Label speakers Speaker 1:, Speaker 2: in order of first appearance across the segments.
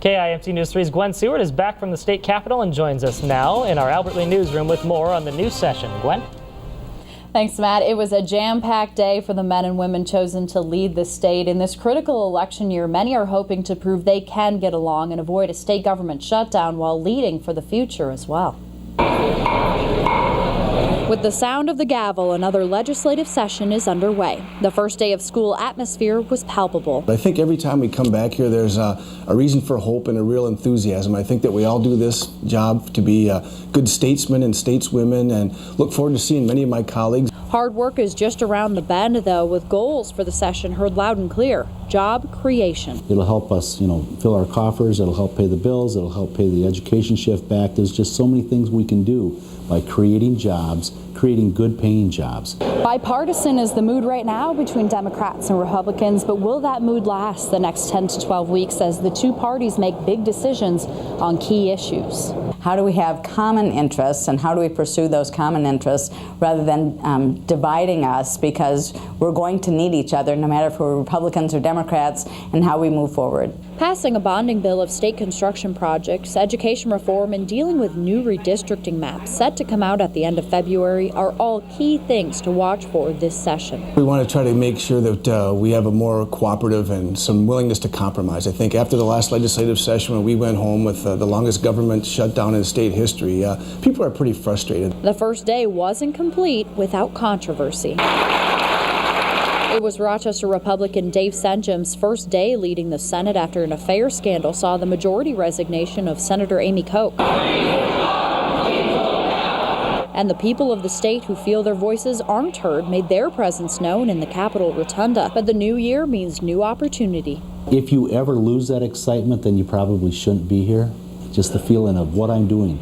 Speaker 1: KIMT News 3's Gwen Siewert is back from the state capitol and joins us now in our Albert Lee newsroom with more on the news session. Gwen?
Speaker 2: Thanks, Matt. It was a jam-packed day for the men and women chosen to lead the state. In this critical election year, many are hoping to prove they can get along and avoid a state government shutdown while leading for the future as well. With the sound of the gavel, another legislative session is underway. The first day of school atmosphere was palpable.
Speaker 3: I think every time we come back here, there's a reason for hope and a real enthusiasm. I think that we all do this job to be good statesmen and stateswomen, and look forward to seeing many of my colleagues.
Speaker 2: Hard work is just around the bend, though, with goals for the session heard loud and clear. Job creation.
Speaker 4: It'll help us, fill our coffers. It'll help pay the bills. It'll help pay the education shift back. There's just so many things we can do by creating jobs, creating good paying jobs.
Speaker 2: Bipartisan is the mood right now between Democrats and Republicans, but will that mood last the next 10 to 12 weeks as the two parties make big decisions on key issues?
Speaker 5: How do we have common interests, and how do we pursue those common interests rather than dividing us, because we're going to need each other no matter if we're Republicans or Democrats, and how we move forward.
Speaker 2: Passing a bonding bill of state construction projects, education reform, and dealing with new redistricting maps set to come out at the end of February are all key things to watch for this session.
Speaker 3: We want to try to make sure that we have a more cooperative and some willingness to compromise. I think after the last legislative session, when we went home with the longest government shutdown in state history, people are pretty frustrated.
Speaker 2: The first day wasn't complete without controversy. It was Rochester Republican Dave Senjum's first day leading the Senate after an affair scandal saw the majority resignation of Senator Amy Koch. And the people of the state who feel their voices aren't heard made their presence known in the Capitol Rotunda. But the new year means new opportunity.
Speaker 4: If you ever lose that excitement, then you probably shouldn't be here. Just the feeling of what I'm doing,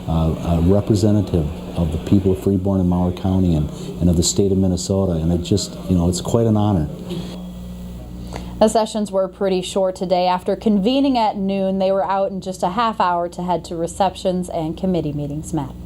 Speaker 4: a representative of the people of Freeborn and Mower County and of the state of Minnesota, and it just, it's quite an honor.
Speaker 2: The sessions were pretty short today. After convening at noon, they were out in just a half hour to head to receptions and committee meetings, Matt.